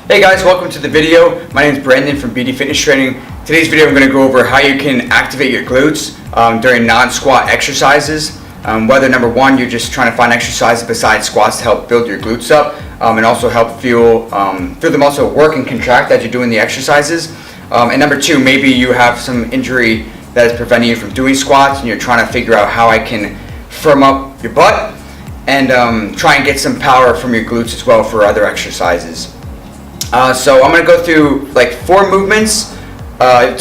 Hey guys, welcome to the video. My name is Brandon from BD Fitness Training. Today's video I'm going to go over how you can activate your glutes during non-squat exercises. Whether number one, you're just trying to find exercises besides squats to help build your glutes up and also help feel them also work and contract as you're doing the exercises. And number two, maybe you have some injury that is preventing you from doing squats and you're trying to figure out how I can firm up your butt and try and get some power from your glutes as well for other exercises. So I'm going to go through like 4 movements.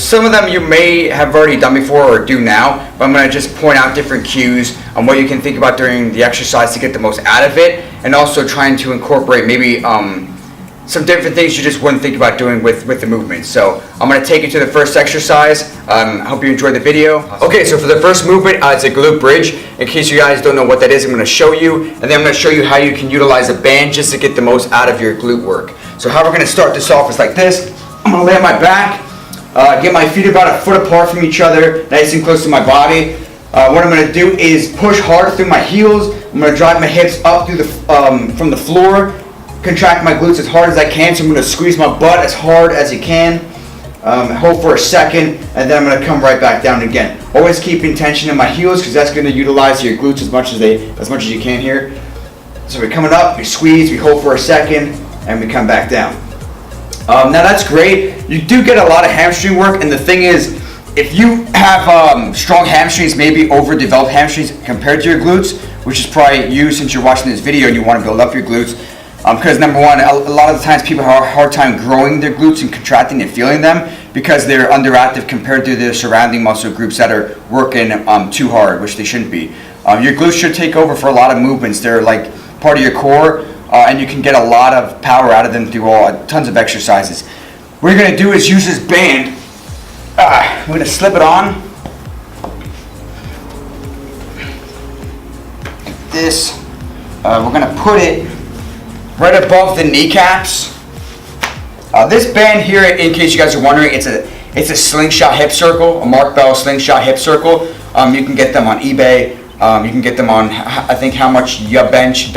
Some of them you may have already done before or do now, but I'm going to just point out different cues on what you can think about during the exercise to get the most out of it, and also trying to incorporate maybe some different things you just wouldn't think about doing with the movement. So I'm going to take you to the first exercise. I hope you enjoyed the video. Okay, so for the first movement, it's a glute bridge. In case you guys don't know what that is, I'm going to show you, and then I'm going to show you how you can utilize a band just to get the most out of your glute work. So how we're going to start this off is like this. I'm going to lay on my back, get my feet about a foot apart from each other, nice and close to my body. What I'm going to do is push hard through my heels. I'm going to drive my hips up through from the floor, contract my glutes as hard as I can. So I'm going to squeeze my butt as hard as you can. Hold for a second, and then I'm going to come right back down again. Always keeping tension in my heels because that's going to utilize your glutes as much as you can here. So we're coming up, we squeeze, we hold for a second, and we come back down. Now that's great. You do get a lot of hamstring work, and the thing is, if you have strong hamstrings, maybe overdeveloped hamstrings compared to your glutes, which is probably you since you're watching this video and you want to build up your glutes, because number one, a lot of the times people have a hard time growing their glutes and contracting and feeling them because they're underactive compared to the surrounding muscle groups that are working too hard, which they shouldn't be. Your glutes should take over for a lot of movements. They're like part of your core. And you can get a lot of power out of them through tons of exercises. What you're going to do is use this band. I'm going to slip it on. Like this. We're going to put it right above the kneecaps. This band here, in case you guys are wondering, it's a slingshot hip circle, a Mark Bell slingshot hip circle. You can get them on eBay. You can get them on, I think, howmuchyabench.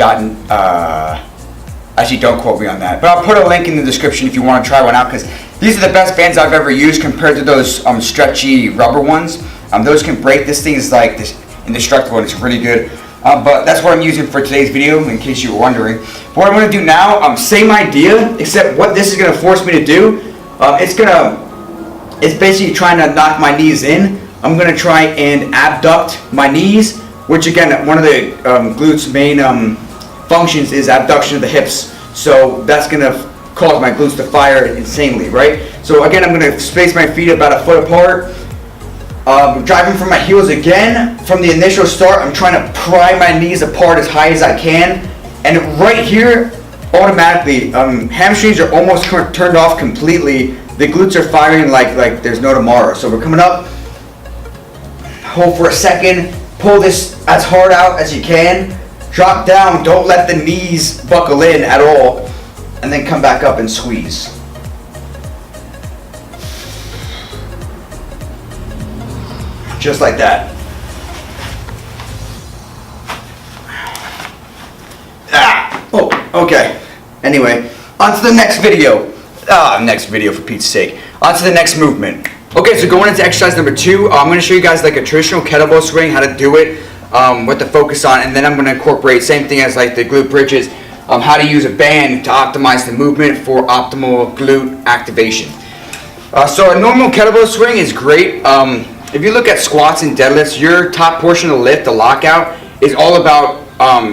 Actually, don't quote me on that. But I'll put a link in the description if you want to try one out, because these are the best bands I've ever used compared to those stretchy rubber ones. Those can break. This thing is like this indestructible, and it's really good. But that's what I'm using for today's video, in case you were wondering. But what I'm going to do now, same idea, except what this is going to force me to do, it's basically trying to knock my knees in. I'm going to try and abduct my knees, which again, one of the glutes' main functions is abduction of the hips. So that's going to cause my glutes to fire insanely, right? So again, I'm going to space my feet about a foot apart. Driving from my heels again. From the initial start, I'm trying to pry my knees apart as high as I can. And right here, automatically, hamstrings are almost turned off completely. The glutes are firing like there's no tomorrow. So we're coming up. Hold for a second. Pull this as hard out as you can. Drop down. Don't let the knees buckle in at all. And then come back up and squeeze. Just like that. Oh, okay. Anyway, on to the next video. Next video for Pete's sake. On to the next movement. Okay, so going into exercise number 2, I'm going to show you guys like a traditional kettlebell swing, how to do it, what to focus on, and then I'm going to incorporate same thing as like the glute bridges, how to use a band to optimize the movement for optimal glute activation. So a normal kettlebell swing is great. If you look at squats and deadlifts, your top portion of the lift, the lockout, is all about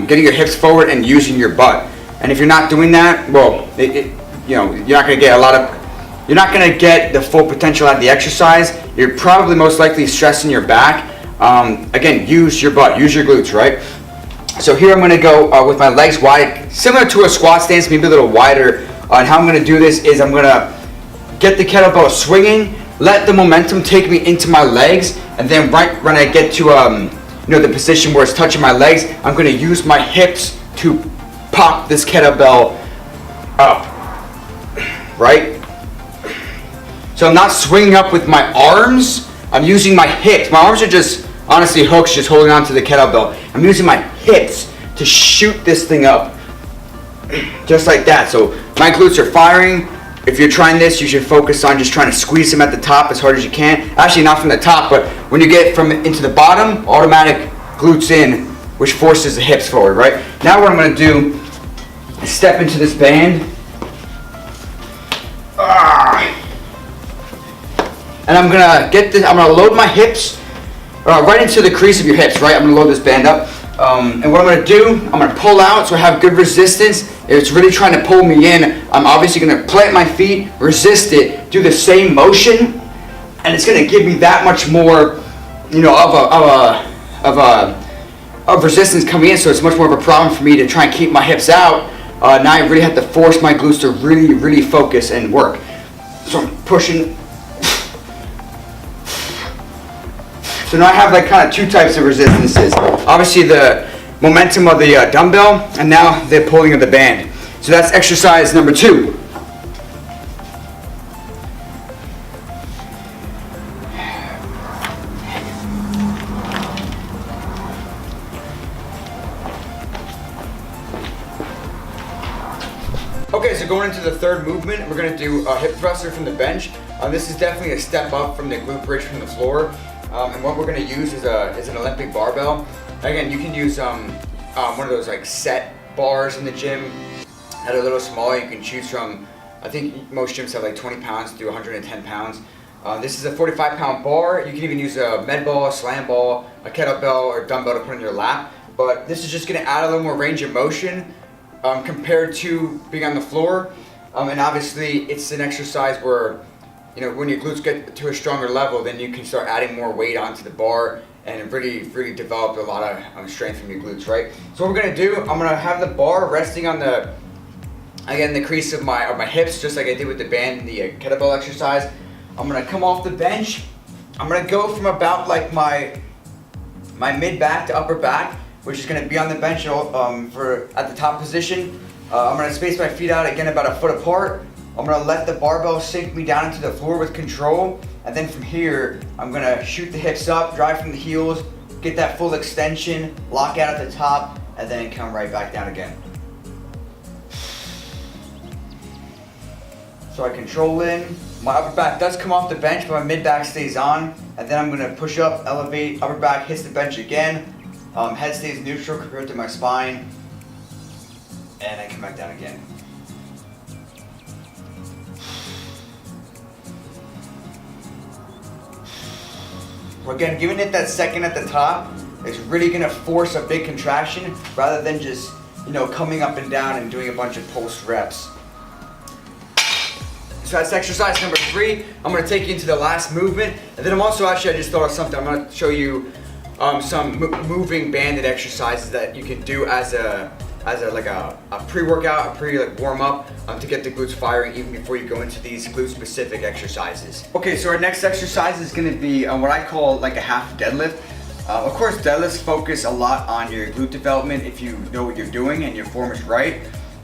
getting your hips forward and using your butt. And if you're not doing that, well, you're not going to get you're not going to get the full potential out of the exercise. You're probably most likely stressing your back. Again, use your butt, use your glutes, right? So here I'm going to go with my legs wide, similar to a squat stance, maybe a little wider. And how I'm going to do this is I'm going to get the kettlebell swinging, let the momentum take me into my legs, and then right when I get to the position where it's touching my legs, I'm going to use my hips to pop this kettlebell up, right? So I'm not swinging up with my arms, I'm using my hips. My arms are just honestly hooks just holding on to the kettlebell. I'm using my hips to shoot this thing up, just like that. So my glutes are firing. If you're trying this, you should focus on just trying to squeeze them at the top as hard as you can. Actually, not from the top, but when you get from into the bottom, automatic glutes in, which forces the hips forward, right? Now what I'm gonna do is step into this band. And I'm gonna get this, I'm gonna load my hips right into the crease of your hips, right? I'm gonna load this band up. And what I'm gonna do, I'm gonna pull out so I have good resistance. If it's really trying to pull me in, I'm obviously gonna plant my feet, resist it, do the same motion, and it's gonna give me that much more, you know, of resistance coming in. So it's much more of a problem for me to try and keep my hips out. Now I really have to force my glutes to really focus and work. So I'm pushing. So now I have like kind of two types of resistances. Obviously the momentum of the dumbbell, and now the pulling of the band. So that's exercise number 2. Okay, so going into the third movement, we're going to do a hip thruster from the bench. This is definitely a step up from the glute bridge from the floor. And what we're going to use is an Olympic barbell. Again, you can use one of those like set bars in the gym that are a little smaller. You can choose from, I think most gyms have like 20 pounds to 110 pounds. This is a 45-pound bar. You can even use a med ball, a slam ball, a kettlebell, or dumbbell to put on your lap. But this is just going to add a little more range of motion compared to being on the floor. And obviously, it's an exercise where, you know, when your glutes get to a stronger level, then you can start adding more weight onto the bar and really develop a lot of strength from your glutes, right? So what we're gonna do, I'm gonna have the bar resting on the crease of my hips, just like I did with the band in the kettlebell exercise. I'm gonna come off the bench. I'm gonna go from about like my mid back to upper back, which is gonna be on the bench at the top position. I'm gonna space my feet out again about a foot apart. I'm gonna let the barbell sink me down into the floor with control, and then from here, I'm gonna shoot the hips up, drive from the heels, get that full extension, lock out at the top, and then come right back down again. So I control in. My upper back does come off the bench, but my mid back stays on, and then I'm gonna push up, elevate, upper back hits the bench again. Head stays neutral compared to my spine, and I come back down again. Again, giving it that second at the top is really gonna force a big contraction rather than just, you know, coming up and down and doing a bunch of pulse reps. So that's exercise number 3. I'm gonna take you into the last movement, and then I just thought of something. I'm gonna show you some moving banded exercises that you can do as a pre-workout, a warm-up to get the glutes firing even before you go into these glute-specific exercises. Okay, so our next exercise is going to be what I call like a half deadlift. Of course, deadlifts focus a lot on your glute development if you know what you're doing and your form is right.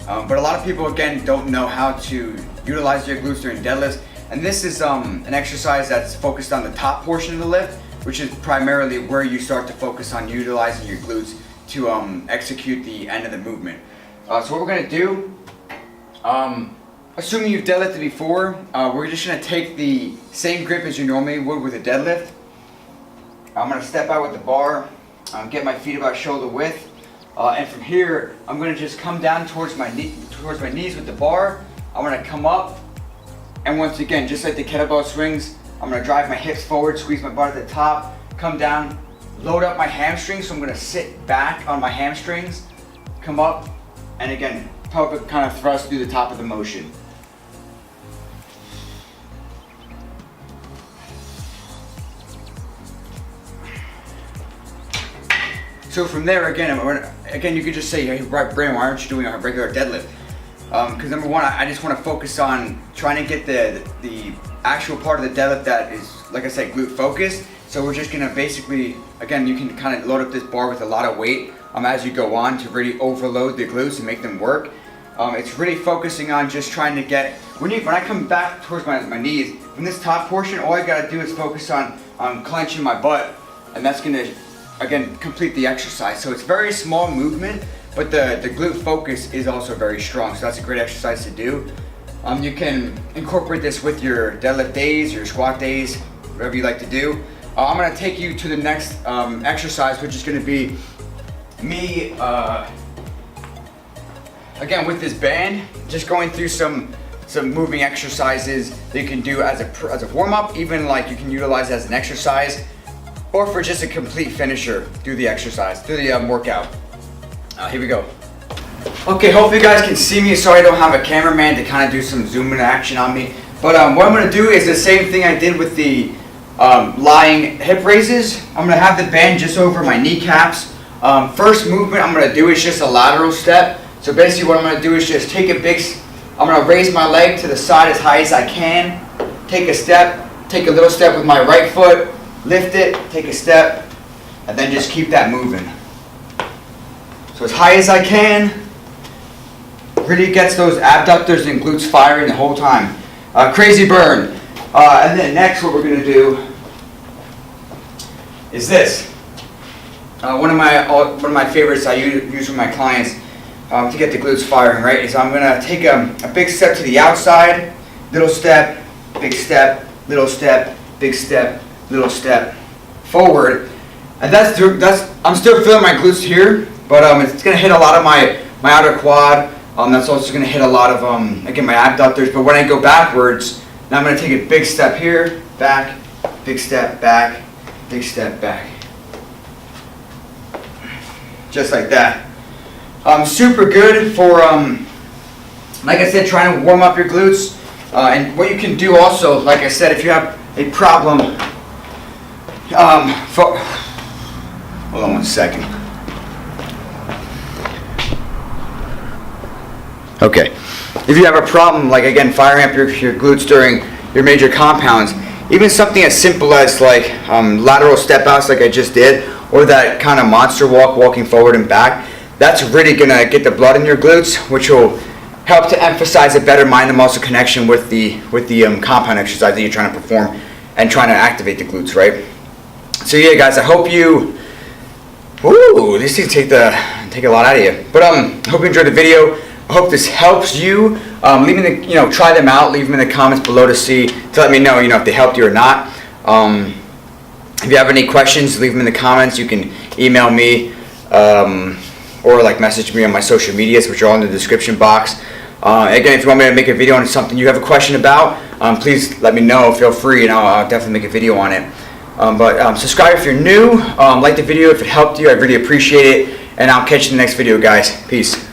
But a lot of people, again, don't know how to utilize your glutes during deadlifts. And this is an exercise that's focused on the top portion of the lift, which is primarily where you start to focus on utilizing your glutes to execute the end of the movement. So what we're gonna do, assuming you've deadlifted before, we're just gonna take the same grip as you normally would with a deadlift. I'm gonna step out with the bar, get my feet about shoulder width, and from here, I'm gonna just come down towards my knees with the bar. I'm gonna come up, and once again, just like the kettlebell swings, I'm gonna drive my hips forward, squeeze my butt at the top, come down, load up my hamstrings, so I'm gonna sit back on my hamstrings, come up, and again, pelvic kind of thrust through the top of the motion. So from there, again, you could just say, hey, Brandon, why aren't you doing a regular deadlift? Because number one, I just want to focus on trying to get the actual part of the deadlift that is, like I said, glute focused. So we're just gonna basically, again, you can kind of load up this bar with a lot of weight as you go on to really overload the glutes and make them work. It's really focusing on just trying to get, when I come back towards my knees, from this top portion, all I gotta do is focus on clenching my butt, and that's gonna, again, complete the exercise. So it's very small movement, but the glute focus is also very strong, so that's a great exercise to do. You can incorporate this with your deadlift days, your squat days, whatever you like to do. I'm gonna take you to the next exercise, which is gonna be me, again with this band, just going through some moving exercises that you can do as a warm-up, even like you can utilize it as an exercise, or for just a complete finisher, do the exercise, do the workout. Here we go. Okay, hopefully you guys can see me. Sorry I don't have a cameraman to kind of do some zoom in action on me. But what I'm going to do is the same thing I did with the lying hip raises. I'm going to have the band just over my kneecaps. First movement I'm going to do is just a lateral step. So basically what I'm going to do is just take I'm going to raise my leg to the side as high as I can. Take a step, take a little step with my right foot, lift it, take a step, and then just keep that moving. So as high as I can. Really gets those abductors and glutes firing the whole time. Crazy burn. And then next what we're going to do is this. One of my favorites I use with my clients to get the glutes firing, right, is I'm going to take a big step to the outside, little step, big step, little step, big step, little step, forward. And I'm still feeling my glutes here, but it's going to hit a lot of my outer quad. That's also going to hit a lot of, again, my abductors. But when I go backwards, now I'm going to take a big step here, back, big step, back, big step, back. Just like that. Super good for, like I said, trying to warm up your glutes. And what you can do also, like I said, if you have a problem, hold on one second. Okay, if you have a problem, like again, firing up your glutes during your major compounds, even something as simple as like lateral step outs like I just did, or that kind of monster walk, walking forward and back, that's really gonna get the blood in your glutes, which will help to emphasize a better mind and muscle connection with the compound exercise that you're trying to perform and trying to activate the glutes, right? So yeah, guys, I hope you, these things take a lot out of you. But I hope you enjoyed the video. I hope this helps you. Try them out. Leave them in the comments below to let me know, if they helped you or not. If you have any questions, leave them in the comments. You can email me or like message me on my social medias, which are all in the description box. Again, if you want me to make a video on something you have a question about, please let me know. Feel free, and I'll definitely make a video on it. But subscribe if you're new. Like the video if it helped you. I really appreciate it. And I'll catch you in the next video, guys. Peace.